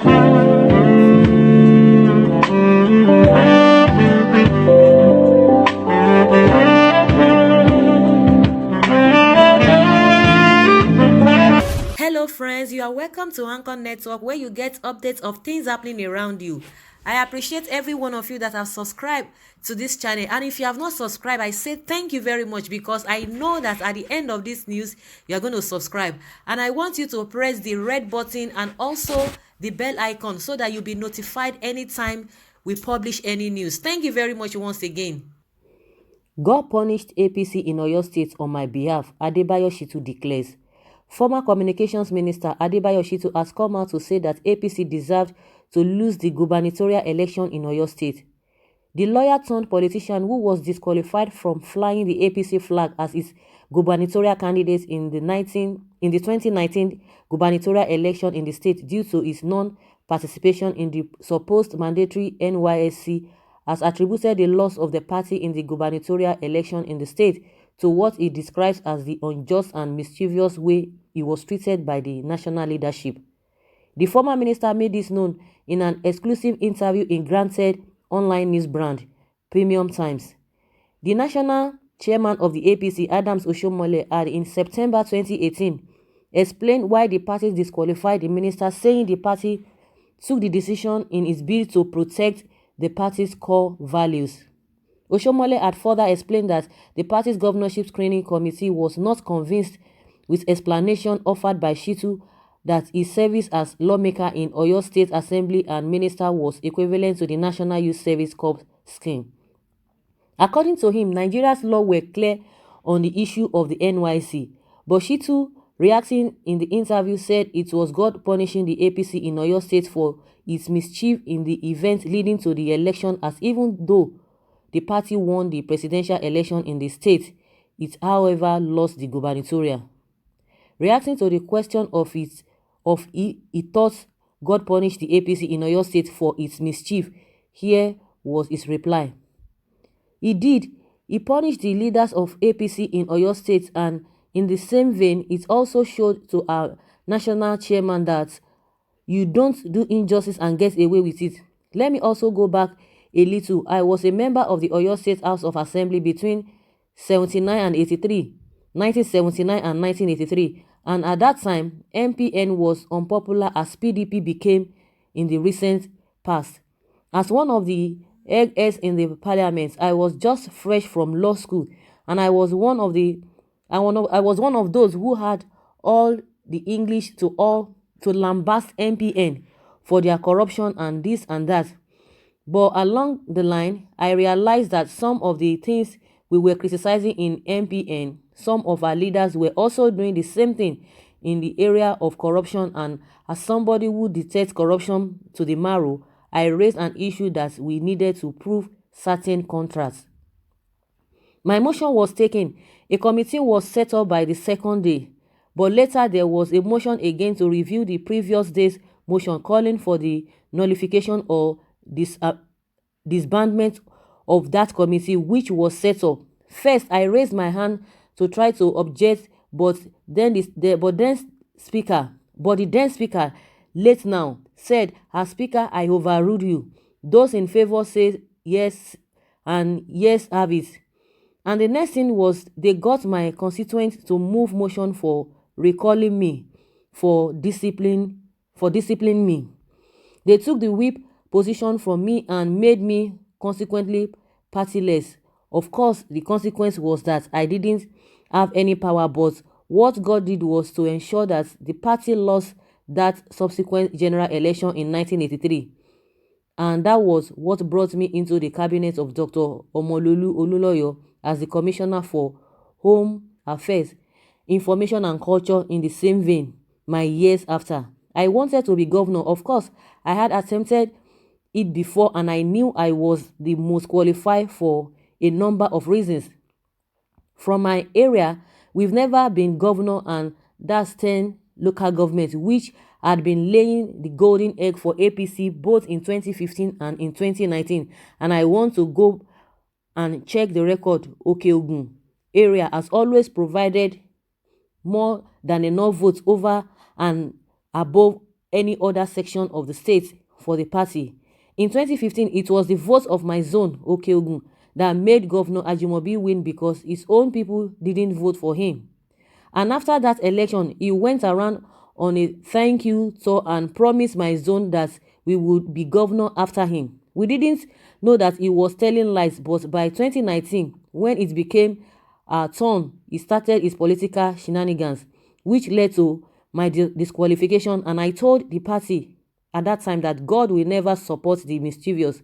Hello, friends. You are welcome to Anchor Network, where you get updates of things happening around you. I appreciate every one of you that have subscribed to this channel. And if you have not subscribed, I say thank you very much, because I know that at the end of this news, you are going to subscribe. And I want you to press the red button and also the bell icon so that you'll be notified anytime we publish any news. Thank you very much once again. God punished APC in Oyo State on my behalf, Adebayo Shitu declares. Former Communications Minister Adebayo Shitu has come out to say that APC deserved to lose the gubernatorial election in Oyo State. The lawyer-turned-politician who was disqualified from flying the APC flag as its gubernatorial candidate in the 2019 gubernatorial election in the state due to his non-participation in the supposed mandatory NYSC has attributed the loss of the party in the gubernatorial election in the state to what he describes as the unjust and mischievous way he was treated by the national leadership. The former minister made this known in an exclusive interview in granted online news brand, Premium Times. The national chairman of the APC, Adams Oshomole, had in September 2018 explained why the party disqualified the minister, saying the party took the decision in its bid to protect the party's core values. Oshomole had further explained that the party's governorship screening committee was not convinced with explanation offered by Shitu that his service as lawmaker in Oyo State Assembly and minister was equivalent to the National Youth Service Corps scheme. According to him, Nigeria's law were clear on the issue of the NYC, but Shitu, reacting in the interview, said it was God punishing the APC in Oyo State for its mischief in the event leading to the election, as even though the party won the presidential election in the state, it however lost the gubernatorial. Reacting to the question of he thought God punished the APC in Oyo State for its mischief, here was his reply. He did. He punished the leaders of APC in Oyo State, and in the same vein, it also showed to our national chairman that you don't do injustice and get away with it. Let me also go back a little. I was a member of the Oyo State House of Assembly between 79 and 83, 1979 and 1983, and at that time, MPN was unpopular as PDP became in the recent past. As one of the eggheads in the parliament, I was just fresh from law school, and I was one of those who had all the English to lambast MPN for their corruption and this and that. But along the line, I realized that some of the things we were criticizing in MPN, some of our leaders were also doing the same thing in the area of corruption, and as somebody who detects corruption to the marrow, I raised an issue that we needed to prove certain contracts. My motion was taken. A committee was set up by the second day, but later there was a motion again to review the previous day's motion calling for the nullification or disbandment of that committee which was set up. First, I raised my hand to try to object, but the then speaker, late now, said, "As speaker, I overruled you. Those in favor say yes, and yes have it." And the next thing was they got my constituents to move motion for recalling me for disciplining me. They took the whip position from me and made me consequently partyless. Of course, the consequence was that I didn't have any power, but what God did was to ensure that the party lost that subsequent general election in 1983. And that was what brought me into the cabinet of Dr. Omololu Oluloyo as the Commissioner for Home Affairs, Information and Culture in the same vein, my years after. I wanted to be governor. Of course, I had attempted it before, and I knew I was the most qualified for a number of reasons. From my area, we've never been governor, and that's 10 local governments, which had been laying the golden egg for APC both in 2015 and in 2019. And I want to go and check the record. Okeogun area has always provided more than enough votes over and above any other section of the state for the party. In 2015, it was the vote of my zone, Okeogun, that made Governor Ajimobi win because his own people didn't vote for him. And after that election, he went around on a thank you tour and promised my zone that we would be governor after him. We didn't know that he was telling lies, but by 2019, when it became our turn, he started his political shenanigans, which led to my disqualification. And I told the party at that time that God will never support the mischievous.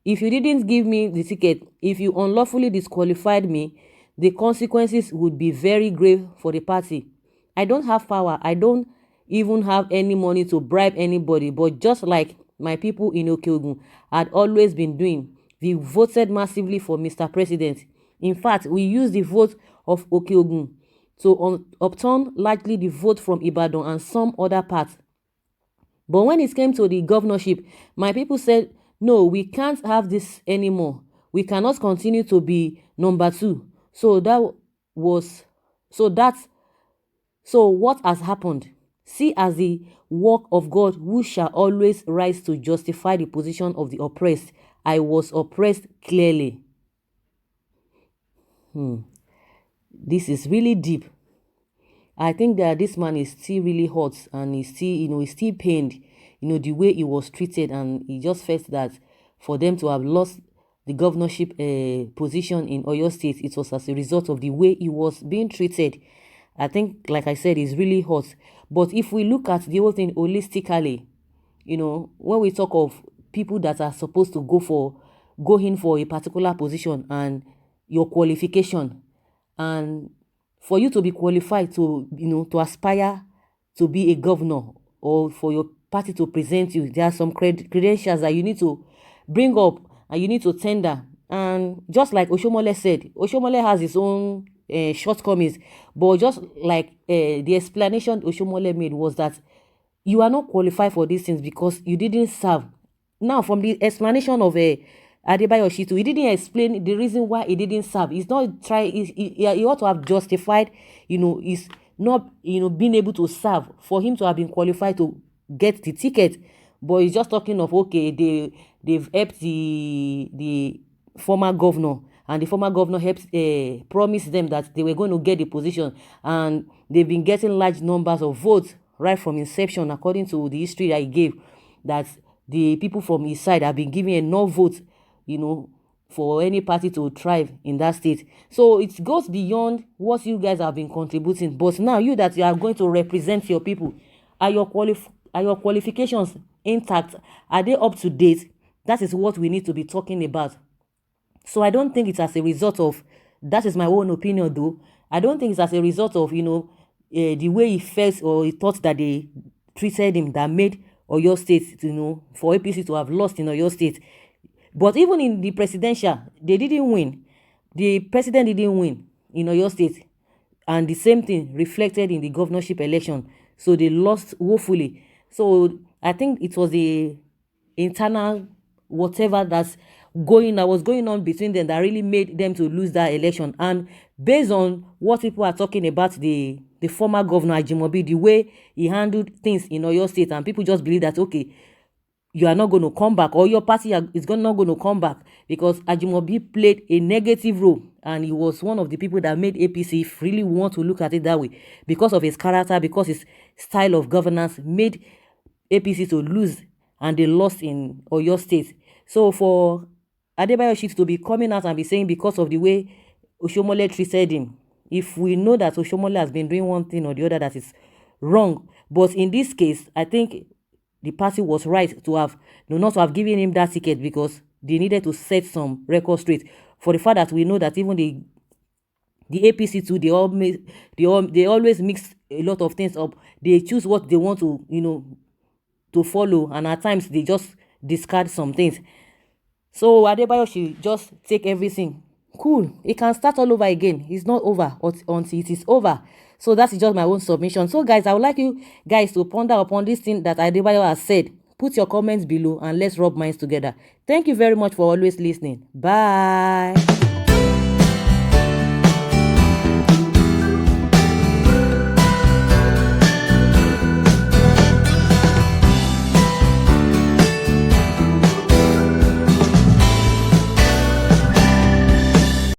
If you didn't give me the ticket, if you unlawfully disqualified me, the consequences would be very grave for the party. I don't have power. I don't even have any money to bribe anybody. But just like my people in Okeogun had always been doing, we voted massively for Mr. President. In fact, we used the vote of Okeogun to upturn largely the vote from Ibadan and some other parts. But when it came to the governorship, my people said, no, we can't have this anymore. We cannot continue to be number two. So what has happened? See as the work of God, who shall always rise to justify the position of the oppressed. I was oppressed clearly. This is really deep. I think that this man is still really hot and he's still pained, the way he was treated, and he just felt that for them to have lost the governorship position in Oyo State, it was as a result of the way he was being treated. I think, like I said, it's really hot. But if we look at the whole thing holistically, when we talk of people that are supposed to go in for a particular position and your qualification, and for you to be qualified to aspire to be a governor or for your party to present you, there are some credentials that you need to bring up and you need to tender. And just like Oshomole said, Oshomole has his own shortcomings, but just like the explanation Oshomole made was that you are not qualified for these things because you didn't serve. Now, from the explanation of Adebayo Shitu, he didn't explain the reason why he didn't serve. He's not trying. He ought to have justified, he's not, being able to serve for him to have been qualified to get the ticket. But he's just talking of, okay, they've helped the former governor, and the former governor helped promise them that they were going to get the position, and they've been getting large numbers of votes right from inception, according to the history that he gave, that the people from his side have been giving enough votes, for any party to thrive in that state. So it goes beyond what you guys have been contributing. But now you are going to represent your people, are your qualifications intact? Are they up to date? That is what we need to be talking about. So I don't think it's as a result of, that is my own opinion though, I don't think it's as a result of, the way he felt or he thought that they treated him that made Oyo State, for APC to have lost in Oyo State. But even in the presidential, they didn't win. The president didn't win in Oyo State. And the same thing reflected in the governorship election. So they lost woefully. So I think it was the internal whatever that was going on between them that really made them to lose that election. And based on what people are talking about the former governor Ajimobi, the way he handled things in Oyo State, and people just believe that, okay, you are not going to come back, or your party is not going to come back, because Ajimobi played a negative role, and he was one of the people that made APC, if really want to look at it that way, because of his character, because his style of governance, made APC to lose, and they lost in Oyo State. So for Adebayo Shitu to be coming out and be saying because of the way Oshomole treated him, if we know that Oshomole has been doing one thing or the other that is wrong, but in this case, I think the party was right to have not to have given him that ticket, because they needed to set some record straight. For the fact that we know that even the APC too, they always mix a lot of things up. They choose what they want to to follow, and at times they just discard some things. So Adebayo should just take everything cool. It can start all over again. It's not over until it is over. So that's just my own submission. So guys, I would like you guys to ponder upon this thing that Adebayo has said. Put your comments below and let's rub minds together. Thank you very much for always listening. Bye.